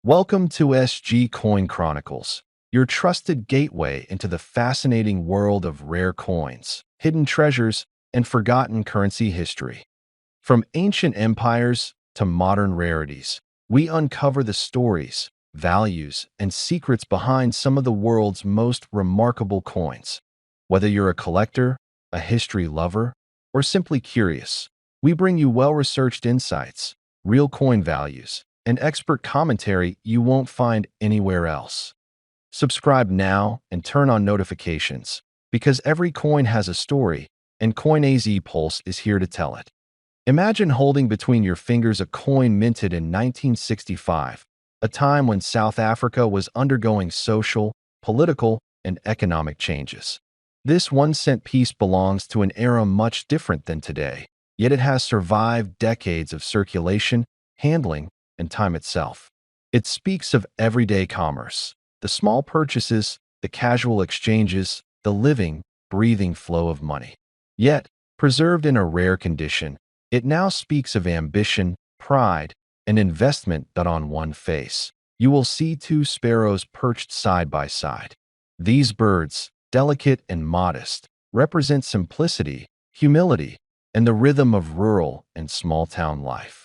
Welcome to SG Coin Chronicles, your trusted gateway into the fascinating world of rare coins, hidden treasures, and forgotten currency history. From ancient empires to modern rarities, we uncover the stories, values, and secrets behind some of the world's most remarkable coins. Whether you're a collector, a history lover, or simply curious, we bring you well-researched insights, real coin values, and expert commentary you won't find anywhere else. Subscribe now and turn on notifications, because every coin has a story, and CoinAZ Pulse is here to tell it. Imagine holding between your fingers a coin minted in 1965, a time when South Africa was undergoing social, political, and economic changes. This 1 cent piece belongs to an era much different than today, yet it has survived decades of circulation, handling, and time itself. It speaks of everyday commerce, the small purchases, the casual exchanges, the living, breathing flow of money. Yet, preserved in a rare condition, it now speaks of ambition, pride, and investment that on one face. You will see two sparrows perched side by side. These birds, delicate and modest, represent simplicity, humility, and the rhythm of rural and small-town life.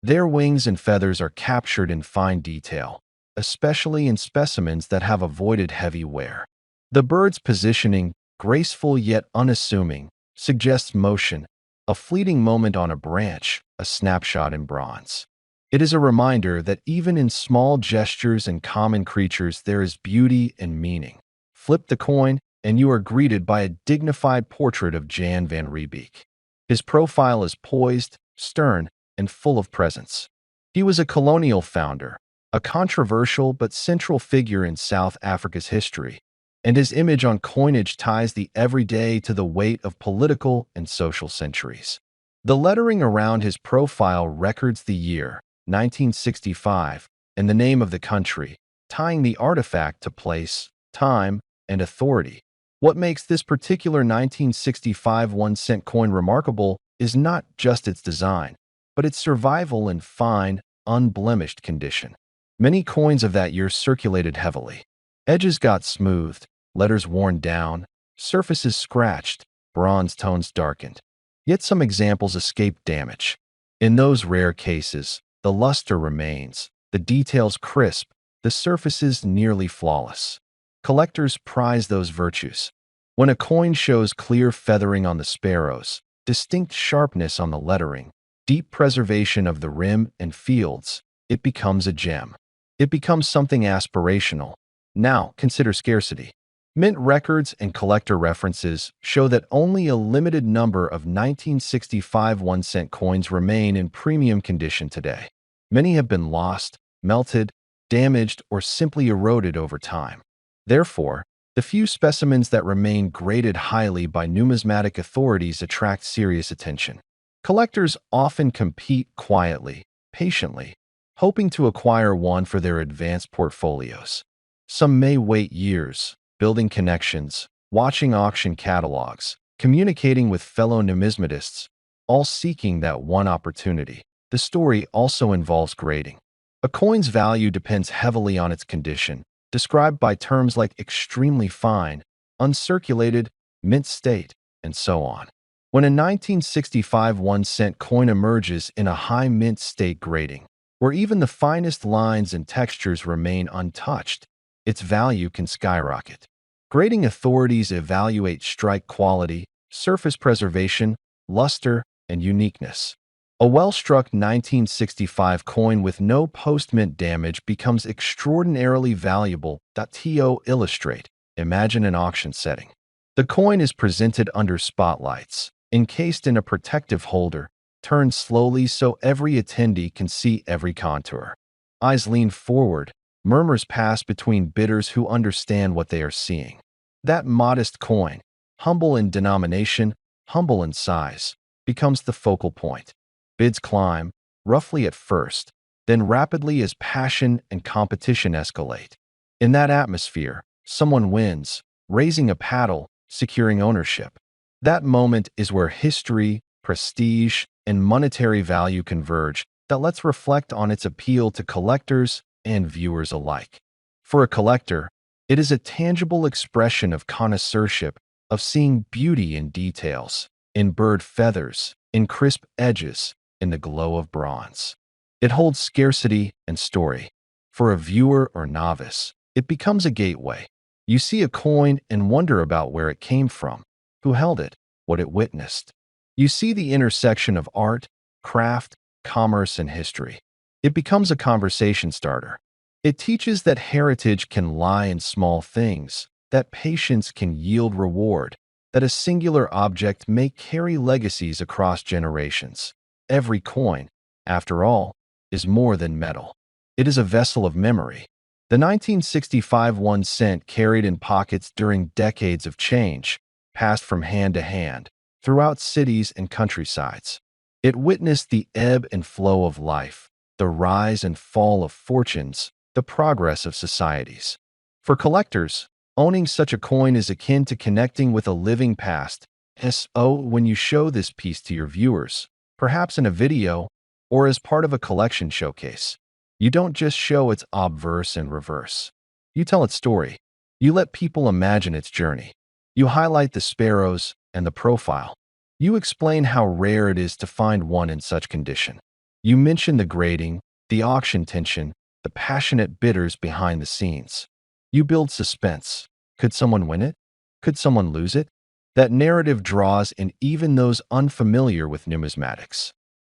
Their wings and feathers are captured in fine detail, especially in specimens that have avoided heavy wear. The bird's positioning, graceful yet unassuming, suggests motion, a fleeting moment on a branch, a snapshot in bronze. It is a reminder that even in small gestures and common creatures there is beauty and meaning. Flip the coin, and you are greeted by a dignified portrait of Jan van Riebeeck. His profile is poised, stern, and full of presence. He was a colonial founder, a controversial but central figure in South Africa's history, and his image on coinage ties the everyday to the weight of political and social centuries. The lettering around his profile records the year, 1965, and the name of the country, tying the artifact to place, time, and authority. What makes this particular 1965 1 cent coin remarkable is not just its design, but its survival in fine, unblemished condition. Many coins of that year circulated heavily. Edges got smoothed, letters worn down, surfaces scratched, bronze tones darkened. Yet some examples escaped damage. In those rare cases, the luster remains, the details crisp, the surfaces nearly flawless. Collectors prize those virtues. When a coin shows clear feathering on the sparrows, distinct sharpness on the lettering, deep preservation of the rim and fields, it becomes a gem. It becomes something aspirational. Now, consider scarcity. Mint records and collector references show that only a limited number of 1965 1 cent coins remain in premium condition today. Many have been lost, melted, damaged, or simply eroded over time. Therefore, the few specimens that remain graded highly by numismatic authorities attract serious attention. Collectors often compete quietly, patiently, hoping to acquire one for their advanced portfolios. Some may wait years, building connections, watching auction catalogs, communicating with fellow numismatists, all seeking that one opportunity. The story also involves grading. A coin's value depends heavily on its condition, described by terms like extremely fine, uncirculated, mint state, and so on. When a 1965 1 cent coin emerges in a high mint state grading, where even the finest lines and textures remain untouched, its value can skyrocket. Grading authorities evaluate strike quality, surface preservation, luster, and uniqueness. A well-struck 1965 coin with no post-mint damage becomes extraordinarily valuable. To illustrate, imagine an auction setting. The coin is presented under spotlights, encased in a protective holder, turned slowly so every attendee can see every contour. Eyes lean forward, murmurs pass between bidders who understand what they are seeing. That modest coin, humble in denomination, humble in size, becomes the focal point. Bids climb, roughly at first, then rapidly as passion and competition escalate. In that atmosphere, someone wins, raising a paddle, securing ownership. That moment is where history, prestige, and monetary value converge. Let's reflect on its appeal to collectors, and viewers alike. For a collector, it is a tangible expression of connoisseurship, of seeing beauty in details, in bird feathers, in crisp edges, in the glow of bronze. It holds scarcity and story. For a viewer or novice, it becomes a gateway. You see a coin and wonder about where it came from, who held it, what it witnessed. You see the intersection of art, craft, commerce, and history. It becomes a conversation starter. It teaches that heritage can lie in small things, that patience can yield reward, that a singular object may carry legacies across generations. Every coin, after all, is more than metal. It is a vessel of memory. The 1965 1 cent carried in pockets during decades of change, passed from hand to hand, throughout cities and countrysides. It witnessed the ebb and flow of life, the rise and fall of fortunes, the progress of societies. For collectors, owning such a coin is akin to connecting with a living past. So, when you show this piece to your viewers, perhaps in a video or as part of a collection showcase, you don't just show its obverse and reverse. You tell its story. You let people imagine its journey. You highlight the sparrows and the profile. You explain how rare it is to find one in such condition. You mention the grading, the auction tension, the passionate bidders behind the scenes. You build suspense. Could someone win it? Could someone lose it? That narrative draws in even those unfamiliar with numismatics.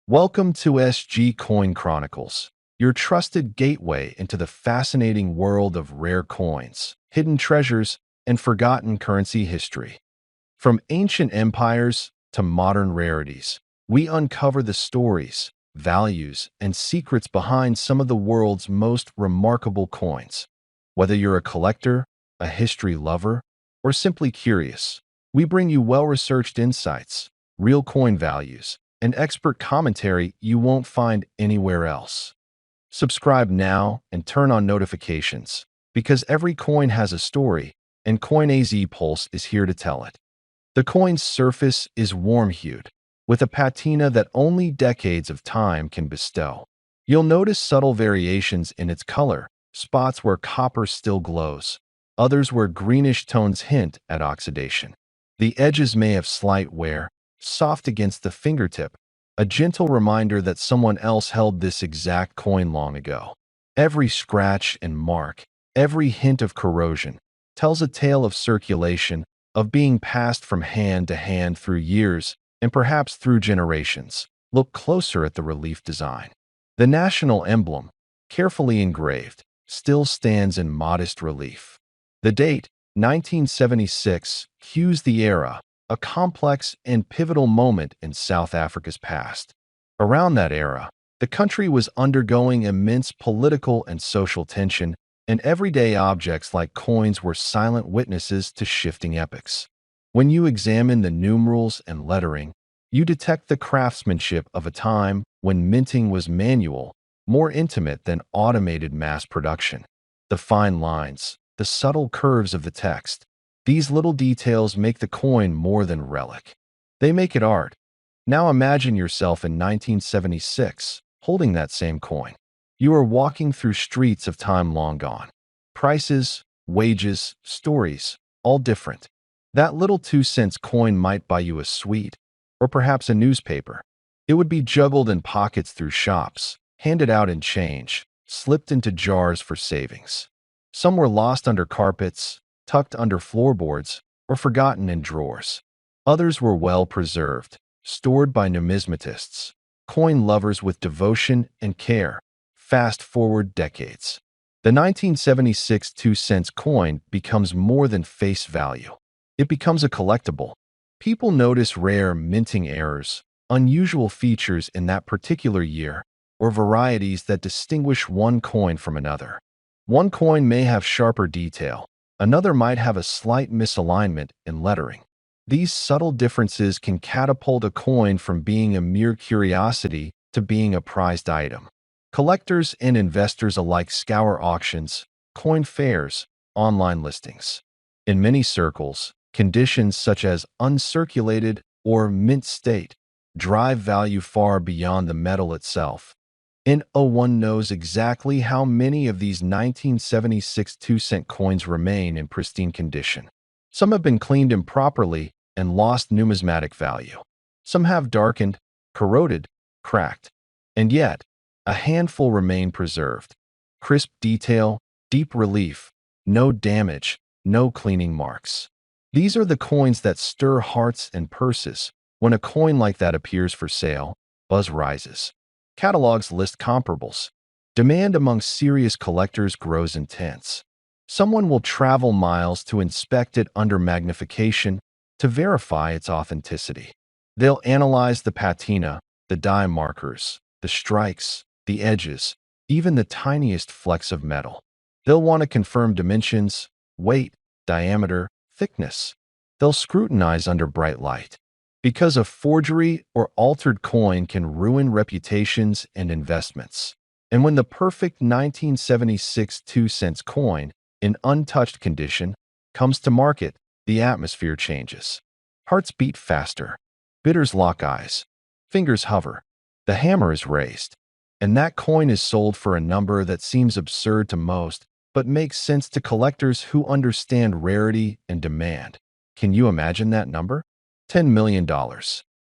Welcome to SG Coin Chronicles, your trusted gateway into the fascinating world of rare coins, hidden treasures, and forgotten currency history. From ancient empires to modern rarities, we uncover the stories, values, and secrets behind some of the world's most remarkable coins. Whether you're a collector, a history lover, or simply curious, we bring you well-researched insights, real coin values, and expert commentary you won't find anywhere else. Subscribe now and turn on notifications, because every coin has a story, and CoinAZ Pulse is here to tell it. The coin's surface is warm-hued, with a patina that only decades of time can bestow. You'll notice subtle variations in its color, spots where copper still glows, others where greenish tones hint at oxidation. The edges may have slight wear, soft against the fingertip, a gentle reminder that someone else held this exact coin long ago. Every scratch and mark, every hint of corrosion, tells a tale of circulation, of being passed from hand to hand through years and perhaps through generations. Look closer at the relief design. The national emblem, carefully engraved, still stands in modest relief. The date, 1976, cues the era, a complex and pivotal moment in South Africa's past. Around that era, the country was undergoing immense political and social tension, and everyday objects like coins were silent witnesses to shifting epochs. When you examine the numerals and lettering, you detect the craftsmanship of a time when minting was manual, more intimate than automated mass production. The fine lines, the subtle curves of the text, these little details make the coin more than relic. They make it art. Now imagine yourself in 1976, holding that same coin. You are walking through streets of time long gone. Prices, wages, stories, all different. That little 2 cent coin might buy you a sweet, or perhaps a newspaper. It would be juggled in pockets through shops, handed out in change, slipped into jars for savings. Some were lost under carpets, tucked under floorboards, or forgotten in drawers. Others were well preserved, stored by numismatists, coin lovers with devotion and care. Fast forward decades. The 1976 2 cent coin becomes more than face value. It becomes a collectible. People notice rare minting errors, unusual features in that particular year, or varieties that distinguish one coin from another. One coin may have sharper detail, another might have a slight misalignment in lettering. These subtle differences can catapult a coin from being a mere curiosity to being a prized item. Collectors and investors alike scour auctions, coin fairs, online listings. In many circles, conditions such as uncirculated or mint state drive value far beyond the metal itself. and no one knows exactly how many of these 1976 2-cent coins remain in pristine condition. Some have been cleaned improperly and lost numismatic value. Some have darkened, corroded, cracked. And yet, a handful remain preserved. Crisp detail, deep relief, no damage, no cleaning marks. These are the coins that stir hearts and purses. When a coin like that appears for sale, buzz rises. Catalogs list comparables. Demand among serious collectors grows intense. Someone will travel miles to inspect it under magnification to verify its authenticity. They'll analyze the patina, the die markers, the strikes, the edges, even the tiniest flecks of metal. They'll want to confirm dimensions, weight, diameter, thickness. They'll scrutinize under bright light. Because a forgery or altered coin can ruin reputations and investments. And when the perfect 1976 2-cent coin, in untouched condition, comes to market, the atmosphere changes. Hearts beat faster. Bidders lock eyes. Fingers hover. The hammer is raised. And that coin is sold for a number that seems absurd to most, but makes sense to collectors who understand rarity and demand. Can you imagine that number? $10 million.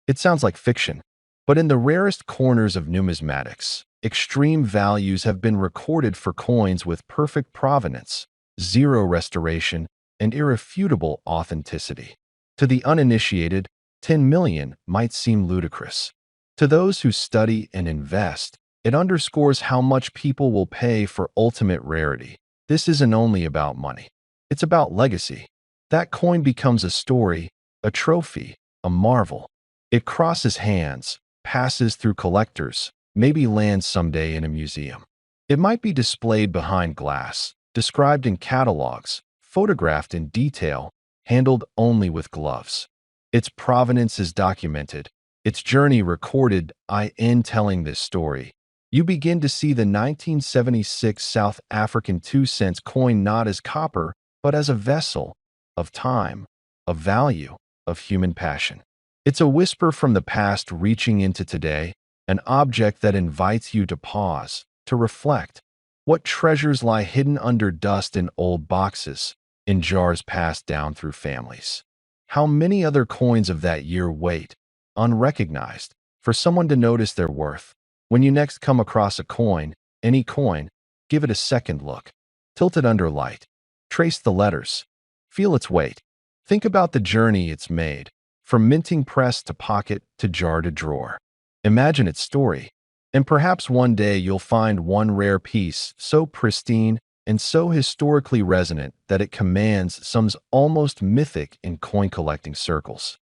It sounds like fiction, but in the rarest corners of numismatics, extreme values have been recorded for coins with perfect provenance, zero restoration, and irrefutable authenticity. To the uninitiated, 10 million might seem ludicrous. To those who study and invest, it underscores how much people will pay for ultimate rarity. This isn't only about money. It's about legacy. That coin becomes a story, a trophy, a marvel. It crosses hands, passes through collectors, maybe lands someday in a museum. It might be displayed behind glass, described in catalogs, photographed in detail, handled only with gloves. Its provenance is documented, its journey recorded. In telling this story, you begin to see the 1976 South African 2-cent coin not as copper, but as a vessel of time, of value, of human passion. It's a whisper from the past reaching into today, an object that invites you to pause, to reflect. What treasures lie hidden under dust in old boxes, in jars passed down through families? How many other coins of that year wait, unrecognized, for someone to notice their worth? When you next come across a coin, any coin, give it a second look. Tilt it under light. Trace the letters. Feel its weight. Think about the journey it's made, from minting press to pocket to jar to drawer. Imagine its story, and perhaps one day you'll find one rare piece so pristine and so historically resonant that it commands some almost mythic in coin collecting circles.